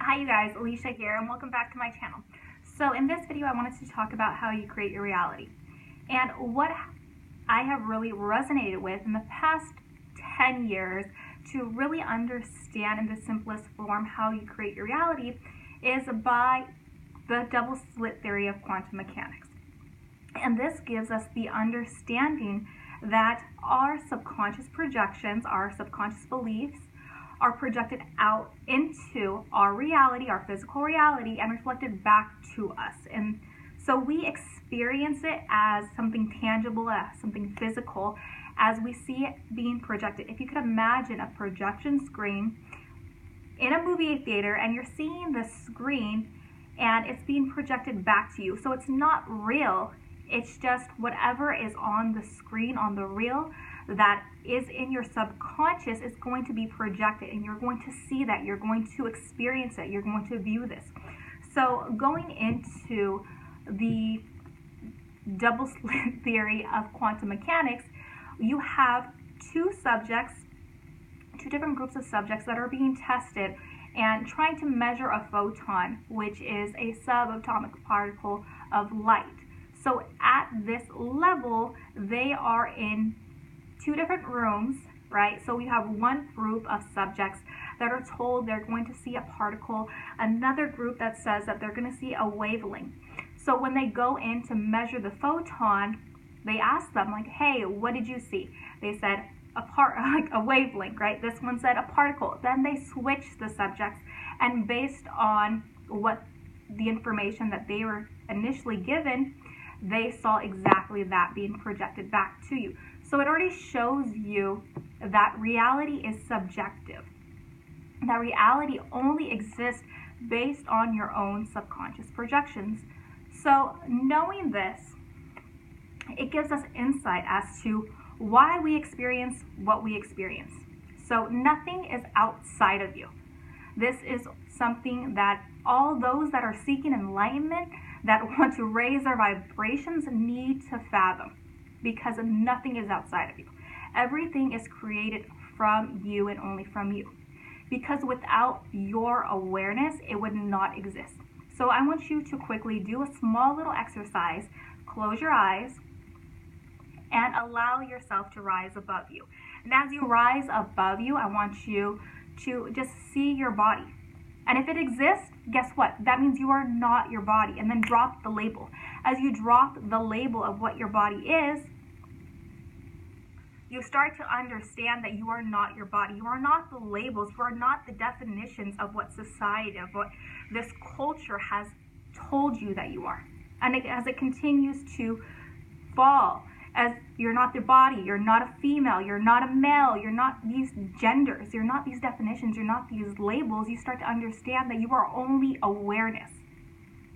Hi you guys, Alicia here, and welcome back to my channel. So in this video I wanted to talk about how you create your reality. And what I have really resonated with in the past 10 years to really understand in the simplest form how you create your reality is by the double slit theory of quantum mechanics. And this gives us the understanding that our subconscious projections, our subconscious beliefs, are projected out into our reality, our physical reality, and reflected back to us. And so we experience it as something tangible, as something physical, as we see it being projected. If you could imagine a projection screen in a movie theater and you're seeing the screen and it's being projected back to you. So it's not real, it's just whatever is on the screen, on the reel, that is in your subconscious is going to be projected, and you're going to see that, you're going to experience it, you're going to view this. So going into the double slit theory of quantum mechanics, you have two different groups of subjects that are being tested and trying to measure a photon, which is a subatomic particle of light. So at this level, they are in two different rooms, right? So we have one group of subjects that are told they're going to see a particle, another group that says that they're going to see a wavelength. So when they go in to measure the photon, they ask them like, hey, what did you see? They said like a wavelength, right? This one said a particle. Then they switch the subjects, and based on what the information that they were initially given, they saw exactly that being projected back to you. So it already shows you that reality is subjective. That reality only exists based on your own subconscious projections. So knowing this, it gives us insight as to why we experience what we experience. So nothing is outside of you. This is something that all those that are seeking enlightenment, that want to raise their vibrations, need to fathom, because nothing is outside of you. Everything is created from you and only from you. Because without your awareness, it would not exist. So I want you to quickly do a small little exercise. Close your eyes and allow yourself to rise above you. And as you rise above you, I want you to just see your body. And if it exists, guess what? That means you are not your body. And then drop the label. As you drop the label of what your body is, you start to understand that you are not your body. You are not the labels. You are not the definitions of what society, of what this culture has told you that you are. And as it continues to fall, as you're not the body, you're not a female, you're not a male, you're not these genders, you're not these definitions, you're not these labels, you start to understand that you are only awareness.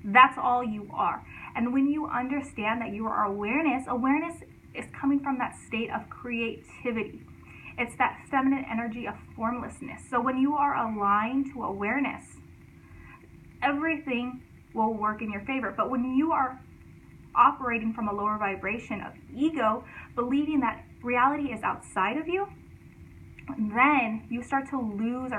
That's all you are. And when you understand that you are awareness, awareness is coming from that state of creativity. It's that feminine energy of formlessness. So when you are aligned to awareness, everything will work in your favor. But when you are operating from a lower vibration of ego, believing that reality is outside of you, then you start to lose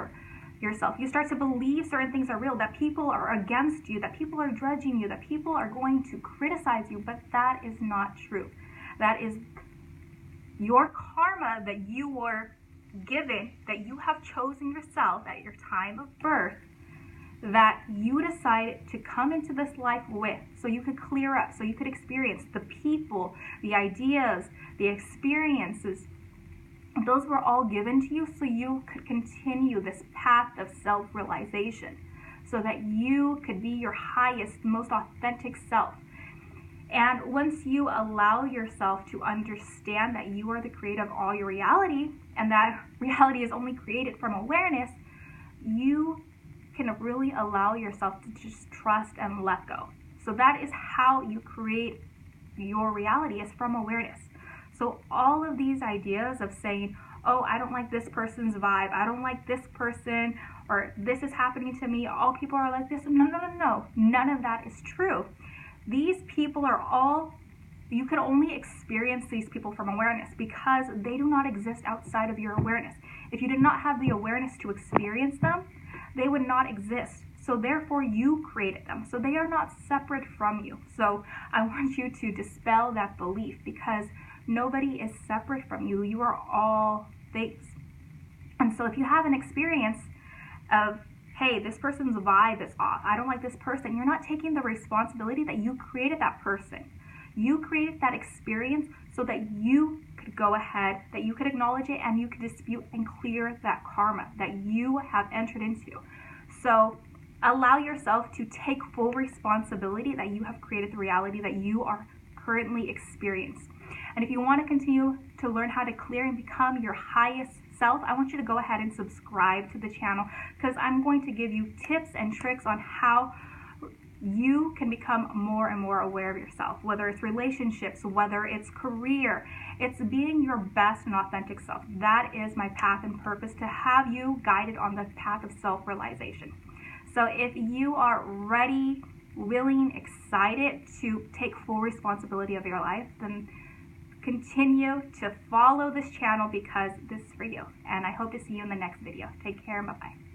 yourself. You start to believe certain things are real, that people are against you, that people are judging you, that people are going to criticize you, but that is not true. That is your karma that you were given, that you have chosen yourself at your time of birth, that you decided to come into this life with, so you could clear up, so you could experience the people, the ideas, the experiences. Those were all given to you so you could continue this path of self-realization, so that you could be your highest, most authentic self. And once you allow yourself to understand that you are the creator of all your reality, and that reality is only created from awareness, you can really allow yourself to just trust and let go. So that is how you create your reality, is from awareness. So all of these ideas of saying, oh, I don't like this person's vibe, I don't like this person, or this is happening to me, all people are like this. No. None of that is true. These people are all, you can only experience these people from awareness, because they do not exist outside of your awareness. If you did not have the awareness to experience them, they would not exist. So therefore you created them. So they are not separate from you. So I want you to dispel that belief, because nobody is separate from you. You are all things. And so if you have an experience of, hey, this person's vibe is off, I don't like this person, you're not taking the responsibility that you created that person. You created that experience so that you could go ahead, that you could acknowledge it, and you could dispute and clear that karma that you have entered into. So allow yourself to take full responsibility that you have created the reality that you are currently experiencing. And if you want to continue to learn how to clear and become your highest self, I want you to go ahead and subscribe to the channel, because I'm going to give you tips and tricks on how you can become more and more aware of yourself, whether it's relationships, whether it's career, it's being your best and authentic self. That is my path and purpose, to have you guided on the path of self-realization. So if you are ready, willing, excited to take full responsibility of your life, then continue to follow this channel, because this is for you. And I hope to see you in the next video. Take care and bye-bye.